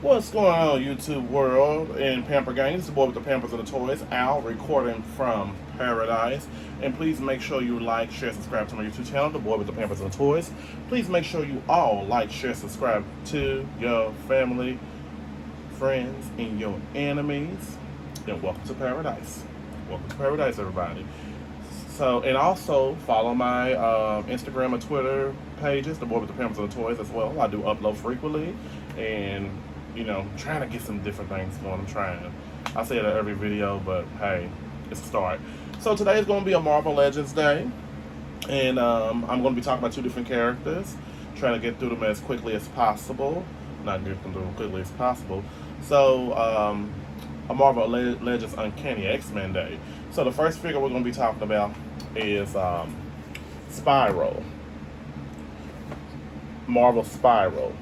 What's going on, YouTube world and Pamper Gang? It's the boy with the Pampers and the Toys, Al, recording from Paradise. And please make sure you like, share, subscribe to my YouTube channel, the boy with the Pampers and the Toys. Please make sure you all like, share, subscribe to your family, friends, and your enemies. And welcome to Paradise. Welcome to Paradise, everybody. So, and also follow my Instagram and Twitter pages, the boy with the Pampers and the Toys as well. I do upload frequently, and trying to get some different things going. I'm trying. I say it in every video, but hey, it's a start. So today is going to be a Marvel Legends Day, and I'm going to be talking about two different characters, trying to get through them as quickly as possible. Not get them through them quickly as possible. So, a Marvel Legends Uncanny X-Men Day. So the first figure we're going to be talking about is Spiral. Marvel Spiral.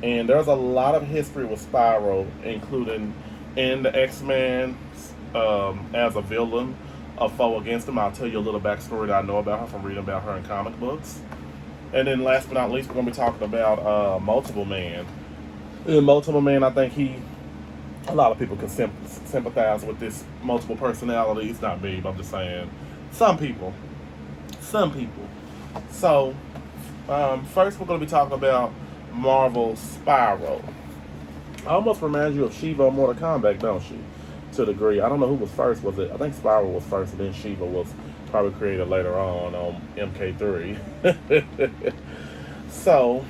And there's a lot of history with Spiral, including in the X-Men as a villain, a foe against them. I'll tell you a little backstory that I know about her from reading about her in comic books. And then last but not least, we're going to be talking about Multiple Man. In Multiple Man, I think a lot of people can sympathize with this multiple personalities. Not me, but I'm just saying, some people. So, first we're going to be talking about Marvel Spiral. Almost reminds you of Shiva or Mortal Kombat, don't she? To a degree. I don't know who was first. Was it? I think Spiral was first, and then Shiva was probably created later on MK3. So,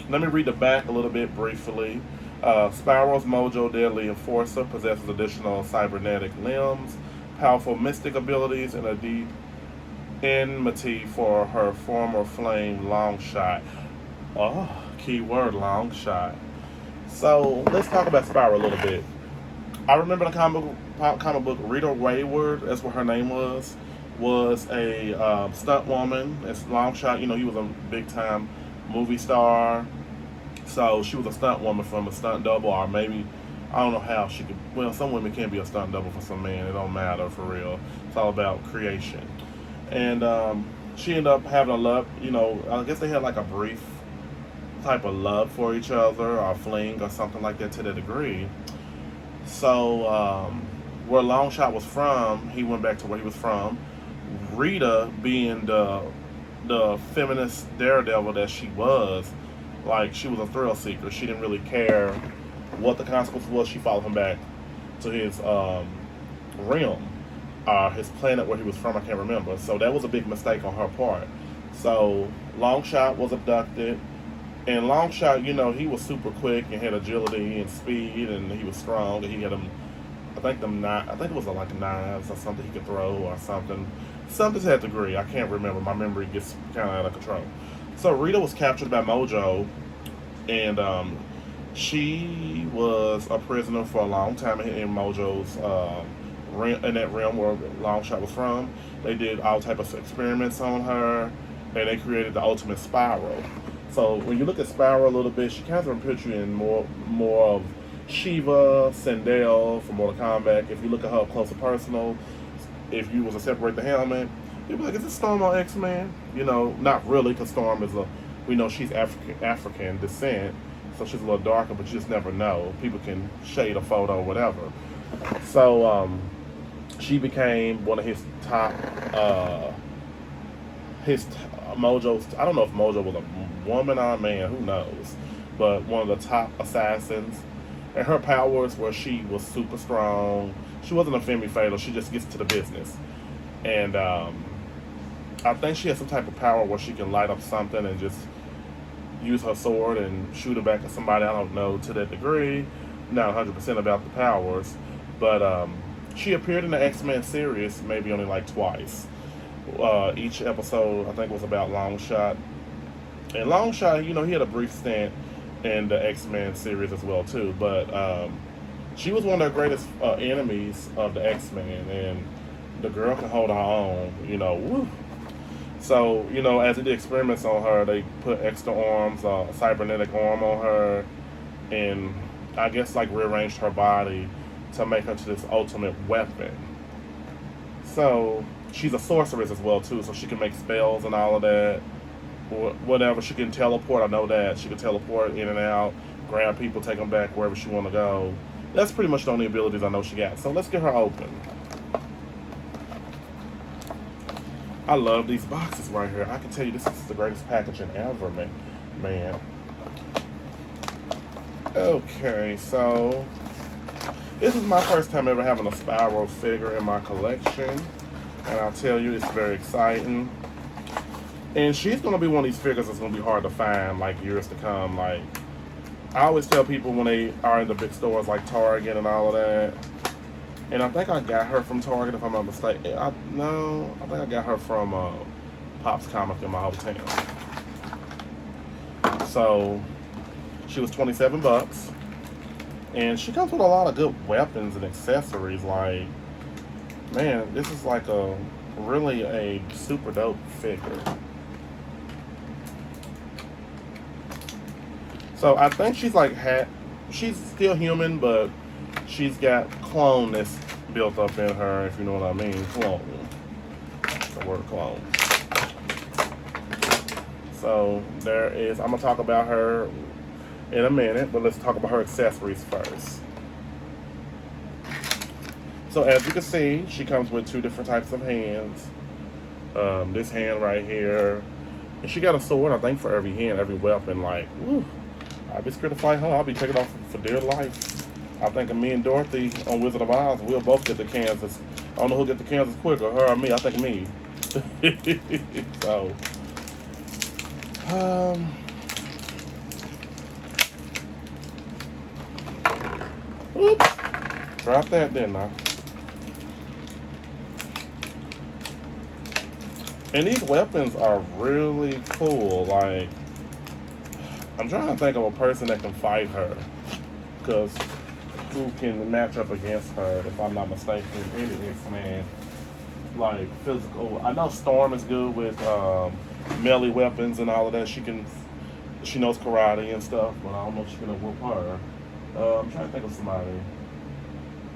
let me read the back a little bit briefly. Spiral's Mojo Deadly Enforcer possesses additional cybernetic limbs, powerful mystic abilities, and a deep enmity for her former flame Longshot. Oh, keyword Longshot. So let's talk about Spiral a little bit. I remember the comic book Rita Wayward, that's what her name was a stunt woman. It's Longshot. He was a big time movie star. So she was a stunt woman from a stunt double, or maybe I don't know how she could. Well, some women can be a stunt double for some men. It don't matter for real. It's all about creation. And she ended up having a love. I guess they had like a brief type of love for each other, or fling, or something like that to the degree. So where Longshot was from, he went back to where he was from. Rita, being the feminist daredevil that she was, like, she was a thrill seeker. She didn't really care what the consequence was. She followed him back to his realm, his planet where he was from. I can't remember. So that was a big mistake on her part. So Longshot was abducted, and Longshot, he was super quick and had agility and speed, and he was strong. And he had them, I think it was like knives or something he could throw or something. Something to that degree. I can't remember. My memory gets kind of out of control. So Rita was captured by Mojo, and she was a prisoner for a long time in Mojo's in that realm where Longshot was from. They did all type of experiments on her, and they created the ultimate Spiral. So when you look at Spiral a little bit, she kind of puts you in more of Shiva, Sindel from Mortal Kombat. If you look at her up close and personal, if you was to separate the helmet, you'd be like, is this Storm on X-Men? Not really, because Storm we know she's African descent, so she's a little darker, but you just never know. People can shade a photo or whatever. So, she became one of his top, Mojo's, I don't know if Mojo was a woman or a man, who knows, but one of the top assassins. And her powers were she was super strong. She wasn't a femme fatal, she just gets to the business. And, I think she has some type of power where she can light up something and just use her sword and shoot it back at somebody. I don't know to that degree. Not 100% about the powers. But she appeared in the X-Men series maybe only like twice. Each episode, I think, was about Longshot. And Longshot, he had a brief stint in the X-Men series as well, too. But she was one of the greatest enemies of the X-Men. And the girl can hold her own, woo. So, as they did experiments on her, they put extra arms, a cybernetic arm on her, and I guess like rearranged her body to make her to this ultimate weapon. So, she's a sorceress as well too, so she can make spells and all of that. Whatever, she can teleport, I know that. She can teleport in and out, grab people, take them back wherever she want to go. That's pretty much the only abilities I know she got. So let's get her open. I love these boxes right here. I can tell you this is the greatest packaging ever, man. Okay, so this is my first time ever having a Spyro figure in my collection, and I'll tell you, it's very exciting. And she's gonna be one of these figures that's gonna be hard to find, like, years to come. Like, I always tell people when they are in the big stores like Target and all of that, and I think I got her from Target if I'm not mistaken. I think I got her from Pop's Comic in my hometown. So she was $27, and she comes with a lot of good weapons and accessories. Like, man, this is like really a super dope figure. So I think she's like she's still human, but she's got cloneness built up in her, if you know what I mean. Clone. That's the word clone. So there is, I'm gonna talk about her in a minute, but let's talk about her accessories first. So as you can see, she comes with two different types of hands. This hand right here, and she got a sword, I think, for every hand, every weapon. Like, woo, I'd be scared to fight her. I'll be taking off for dear life. I think me and Dorothy on Wizard of Oz, we'll both get to Kansas. I don't know who'll get to Kansas quicker, her or me. I think me. So, oops, dropped that, didn't I? And these weapons are really cool. Like, I'm trying to think of a person that can fight her, because who can match up against her, if I'm not mistaken. It is, man, like, physical. I know Storm is good with melee weapons and all of that. She knows karate and stuff, but I don't know if she's gonna whoop her. I'm trying to think of somebody.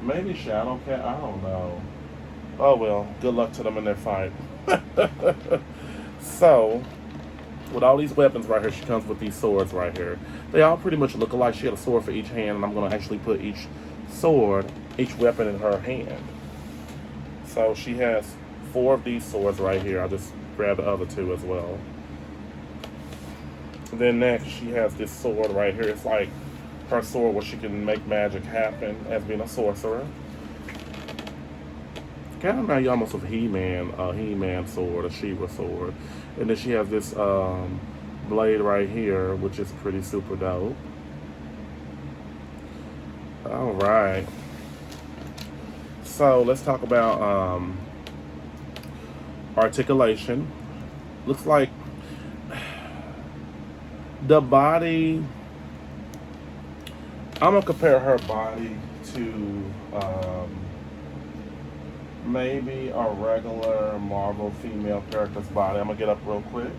Maybe Shadowcat, I don't know. Oh well, good luck to them in their fight. So, with all these weapons right here, she comes with these swords right here. They all pretty much look alike. She had a sword for each hand, and I'm going to actually put each weapon in her hand. So she has 4 of these swords right here. I'll just grab the other 2 as well. And then next, she has this sword right here. It's like her sword where she can make magic happen as being a sorcerer. Kind of reminds you almost of He-Man sword, a She-Ra sword. And then she has this blade right here, which is pretty super dope. All right. So let's talk about articulation. Looks like the body. I'm gonna compare her body to maybe a regular Marvel female character's body. I'm gonna get up real quick.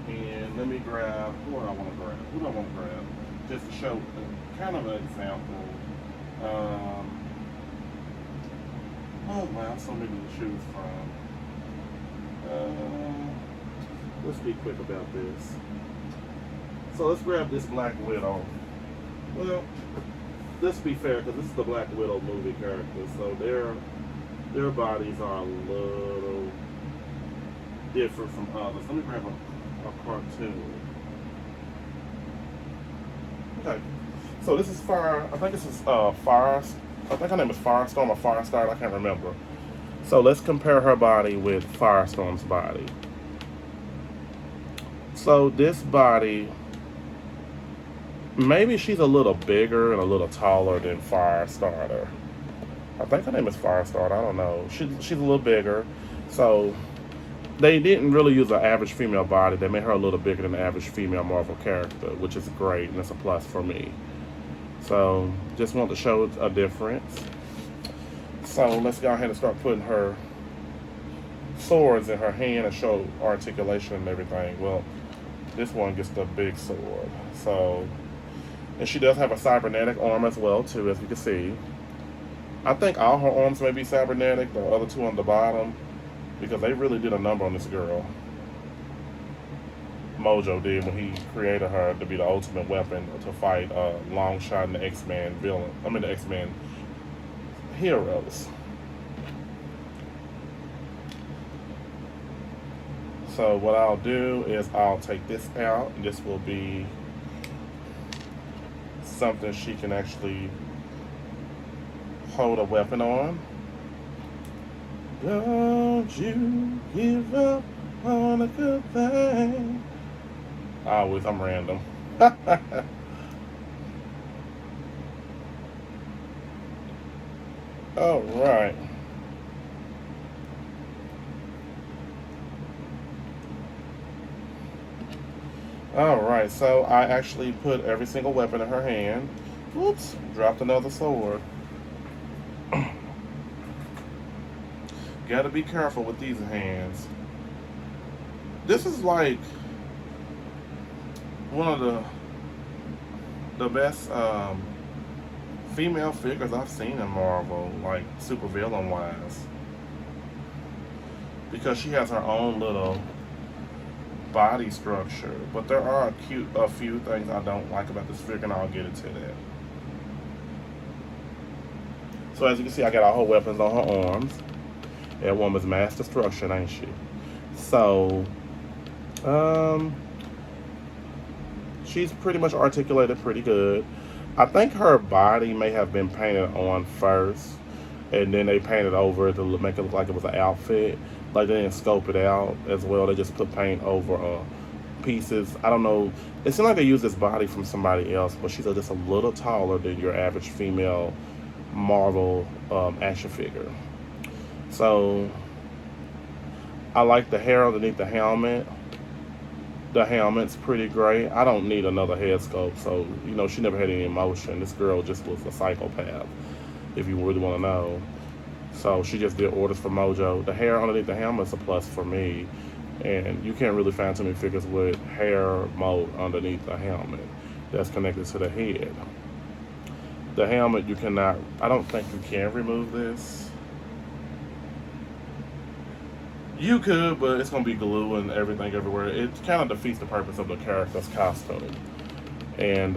And let me grab, who do I want to grab? Just to show kind of an example. Oh wow, so many to choose from. Let's be quick about this. So let's grab this Black Widow. Well, let's be fair, because this is the Black Widow movie character, so their bodies are a little different from others. Let me grab a cartoon. Okay, so this is I think this is I think her name is Firestorm or Firestar, I can't remember. So let's compare her body with Firestorm's body. So this body, maybe she's a little bigger and a little taller than Firestarter. I think her name is Firestarter. I don't know. She's a little bigger. So they didn't really use an average female body. They made her a little bigger than the average female Marvel character, which is great, and it's a plus for me. So just want to show a difference. So let's go ahead and start putting her swords in her hand and show articulation and everything. Well, this one gets the big sword. So, and she does have a cybernetic arm as well too, as you can see. I think all her arms may be cybernetic, the other 2 on the bottom, because they really did a number on this girl. Mojo did when he created her to be the ultimate weapon to fight Longshot and the X-Men villain. I mean the X-Men heroes. So what I'll do is I'll take this out, and this will be something she can actually hold a weapon on. Don't you give up on a good thing. Always, I'm random. All right. All right. So I actually put every single weapon in her hand. Whoops! Dropped another sword. Gotta be careful with these hands. This is like one of the best female figures I've seen in Marvel, like super villain wise, because she has her own little body structure. But there are a few things I don't like about this figure, and I'll get into that. So as you can see, I got all her weapons on her arms. That woman's mass destruction, ain't she? So, um, she's pretty much articulated pretty good. I think her body may have been painted on first, and then they painted over to make it look like it was an outfit. Like they didn't scope it out as well. They just put paint over pieces. I don't know. It seemed like they used this body from somebody else, but she's just a little taller than your average female Marvel action figure. So I like the hair underneath the helmet. The helmet's pretty great. I don't need another head sculpt, so she never had any emotion. This girl just was a psychopath, if you really want to know. So she just did orders for Mojo. The hair underneath the helmet's a plus for me, and you can't really find too many figures with hair mode underneath the helmet that's connected to the head. The helmet, you cannot. I don't think you can remove this. You could, but it's gonna be glue and everything everywhere. It kind of defeats the purpose of the character's costume. And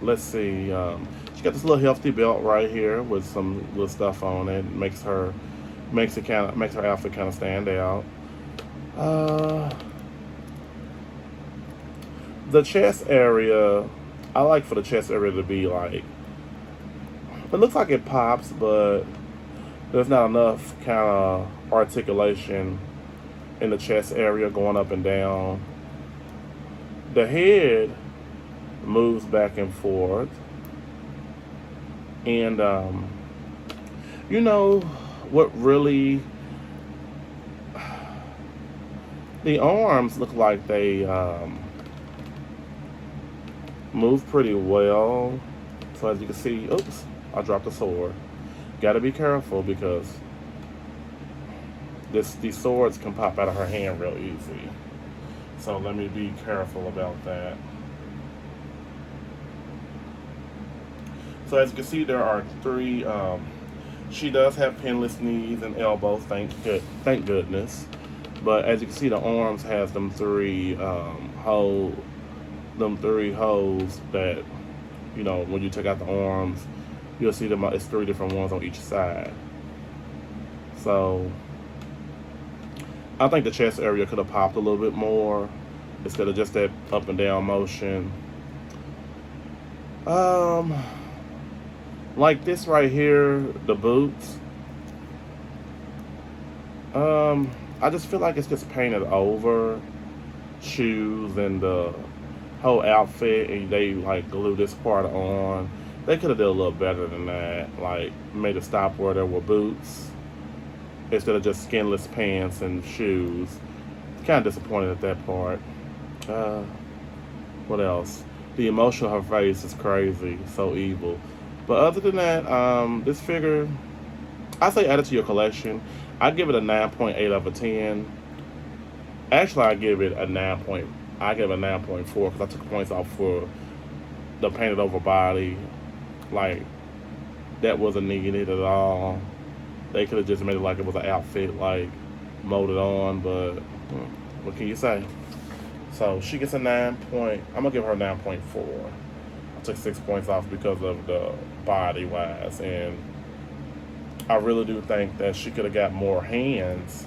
let's see. She got this little hefty belt right here with some little stuff on it. Makes her outfit kind of stand out. The chest area, I like for the chest area to be like. It looks like it pops, but there's not enough kind of articulation in the chest area going up and down. The head moves back and forth. And, what really. The arms look like they move pretty well. So as you can see, oops, I dropped the sword. Got to be careful because these swords can pop out of her hand real easy. So let me be careful about that. So as you can see, there are three. She does have pinless knees and elbows. Thank goodness. But as you can see, the arms has them three holes that when you take out the arms, you'll see them. It's three different ones on each side. So I think the chest area could have popped a little bit more instead of just that up and down motion. Like this right here, the boots. I just feel like it's just painted over shoes and the whole outfit, and they like glue this part on. They could have done a little better than that. Like made a stop where there were boots instead of just skinless pants and shoes. Kind of disappointed at that part. What else? The emotion of her face is crazy, so evil. But other than that, this figure, I say add it to your collection. I give it a 9.8 out of 10. Actually, I give it a 9. I give it a 9.4 because I took points off for the painted over body. Like that wasn't needed at all. They could have just made it like it was an outfit, like molded on. But What can you say? So she gets a 9 point. I'm gonna give her a 9.4. I took 6 points off because of the body wise, and I really do think that she could have got more hands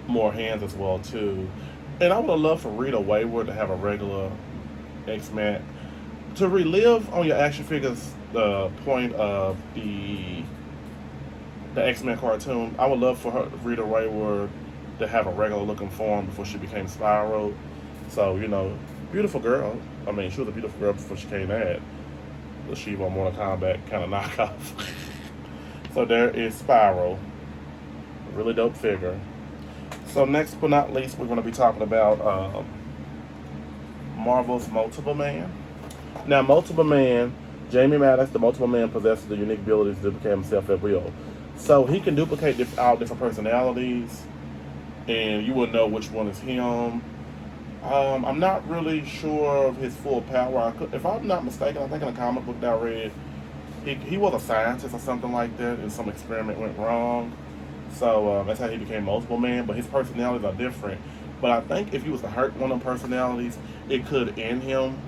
as well too. And I would have loved for Rita Wayward to have a regular X Men to relive on your action figures the point of the X Men cartoon. I would love for her Rita Wayward to have a regular looking form before she became Spiral. So beautiful girl. I mean, she was a beautiful girl before she came at the Shiva Mortal Kombat kind of knockoff. So there is Spiral, a really dope figure. So next but not least, we're going to be talking about Marvel's Multiple Man. Now, Multiple Man, Jamie Maddox, the Multiple Man, possesses the unique ability to duplicate himself at will. So he can duplicate all different personalities, and you will know which one is him. I'm not really sure of his full power. If I'm not mistaken, I think in a comic book that I read, he was a scientist or something like that, and some experiment went wrong. So that's how he became Multiple Man. But his personalities are different. But I think if he was to hurt one of the personalities, it could end him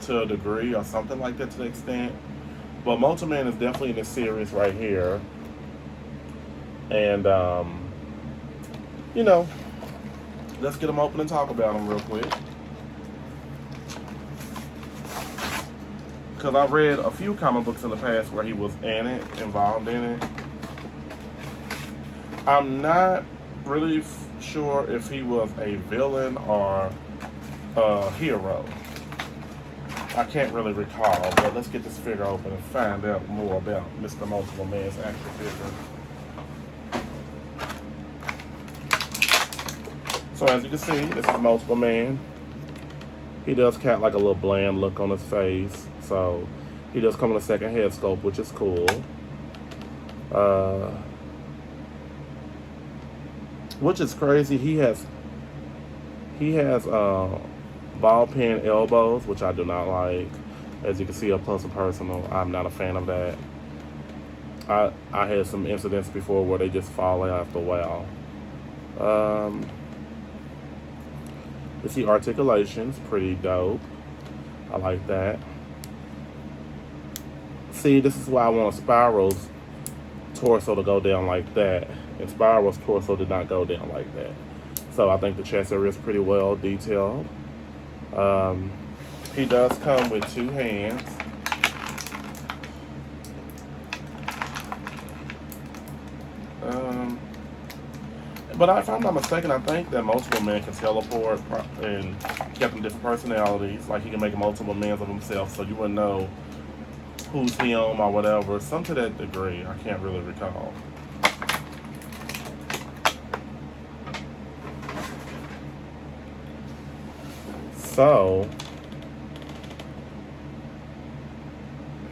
to a degree or something like that to the extent. But Multiple Man is definitely in this series right here. And, let's get him open and talk about him real quick. Because I read a few comic books in the past where he was involved in it. I'm not really sure if he was a villain or a hero. I can't really recall, but let's get this figure open and find out more about Mr. Multiple Man's action figure. So as you can see, this is Multiple Man. He does got like a little bland look on his face. So he does come in a second head sculpt, which is cool. Which is crazy. He has ball peen elbows, which I do not like. As you can see up close and personal, I'm not a fan of that. I had some incidents before where they just fall out after a while. You see articulations, pretty dope. I like that. See, this is why I want Spiral's torso to go down like that. And Spiral's torso did not go down like that. So I think the chest area is pretty well detailed. He does come with 2 hands. But if I'm not mistaken, I think that Multiple Man can teleport and get them different personalities. Like he can make multiple mans of himself, so you wouldn't know who's him or whatever. Some to that degree. I can't really recall. So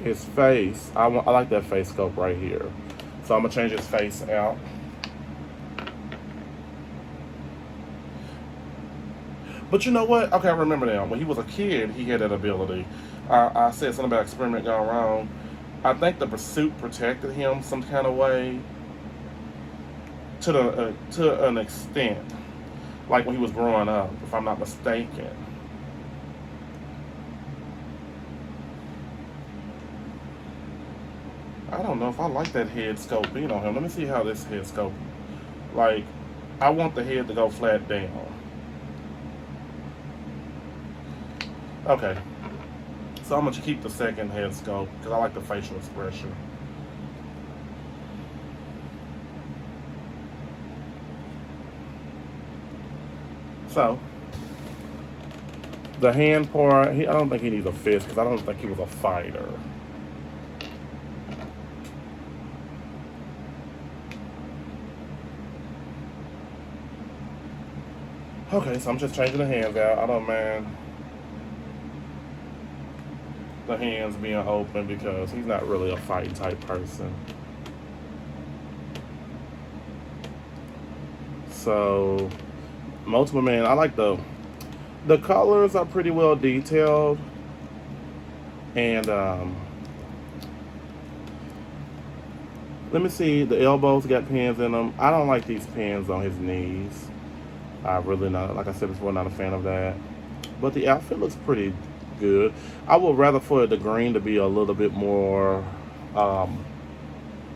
his face, I like that face sculpt right here. So I'm gonna change his face out. But you know what? Okay, I remember now. When he was a kid, he had that ability. I said something about experiment gone wrong. I think the pursuit protected him some kind of way to an extent, like when he was growing up, if I'm not mistaken. I don't know if I like that head sculpt being on him. Let me see how this head sculpt. Like, I want the head to go flat down. Okay, so I'm going to keep the second head sculpt because I like the facial expression. So, the hand part, I don't think he needs a fist because I don't think he was a fighter. Okay, so I'm just changing the hands out. I don't mind the hands being open because he's not really a fighting type person. So, Multiple Man, I like the colors are pretty well detailed, and let me see, the elbows got pins in them. I don't like these pins on his knees. I really not, like I said before, not a fan of that. But the outfit looks pretty good. I would rather for the green to be a little bit more, um,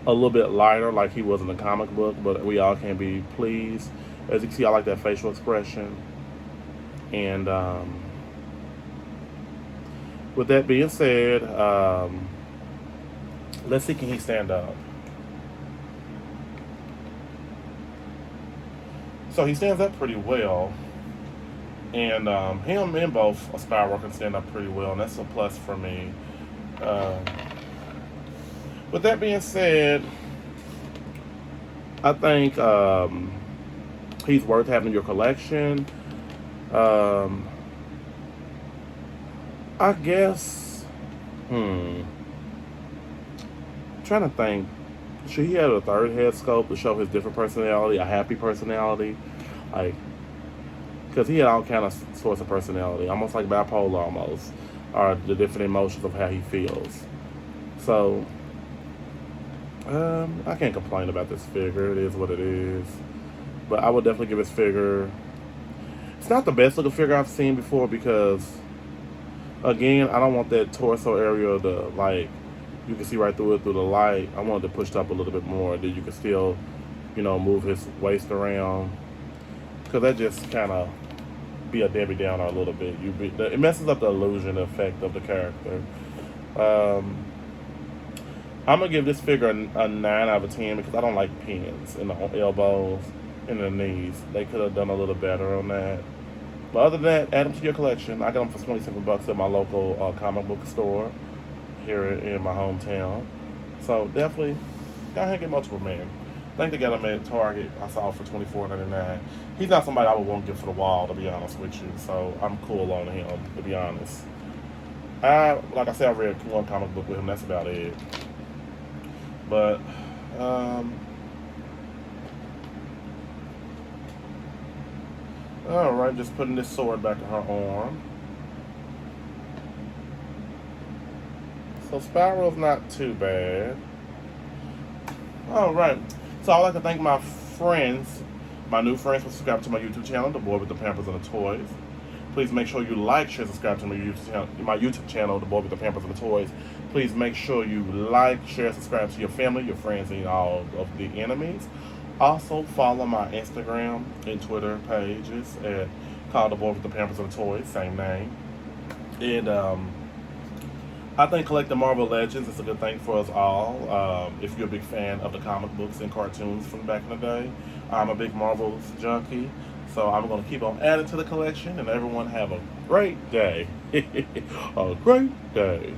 a little bit lighter, like he was in the comic book. But we all can be pleased. As you can see, I like that facial expression. And with that being said, let's see, can he stand up? So he stands up pretty well. And him and both Spiral can stand up pretty well, and that's a plus for me. Um, with that being said, I think he's worth having in your collection. Um, I guess. Hmm. I'm trying to think. Should he have a third head sculpt to show his different personality, a happy personality, like because he had all kind of sorts of personality, almost like bipolar, almost, or the different emotions of how he feels. So I can't complain about this figure. It is what it is. But I would definitely give this figure. It's not the best looking figure I've seen before because, again, I don't want that torso area to like you can see right through it through the light. I wanted to push it up a little bit more that you can still, move his waist around because that just kind of be a Debbie Downer a little bit. It messes up the illusion effect of the character. Um, I'm gonna give this figure a 9 out of 10 because I don't like pins in the elbows and the knees. They could have done a little better on that. But other than that, add them to your collection. I got them for $27 at my local comic book store here in my hometown. So definitely, go ahead and get multiple man. I think they got him at Target. I saw for $24.99. He's not somebody I would want to get for the wall, to be honest with you. So I'm cool on him, to be honest. Like I said, I read one comic book with him. That's about it. But um, all right, just putting this sword back in her arm. So Spiral's not too bad. All right. So I'd like to thank my friends, my new friends, for subscribing to my YouTube channel, The Boy with the Pampers and the Toys. Please make sure you like, share, subscribe to my YouTube channel, The Boy with the Pampers and the Toys. Please make sure you like, share, subscribe to your family, your friends, and all of the enemies. Also, follow my Instagram and Twitter pages at called The Boy with the Pampers and the Toys, same name. And I think collecting Marvel Legends is a good thing for us all. If you're a big fan of the comic books and cartoons from back in the day, I'm a big Marvel junkie. So I'm going to keep on adding to the collection, and everyone have a great day. A great day.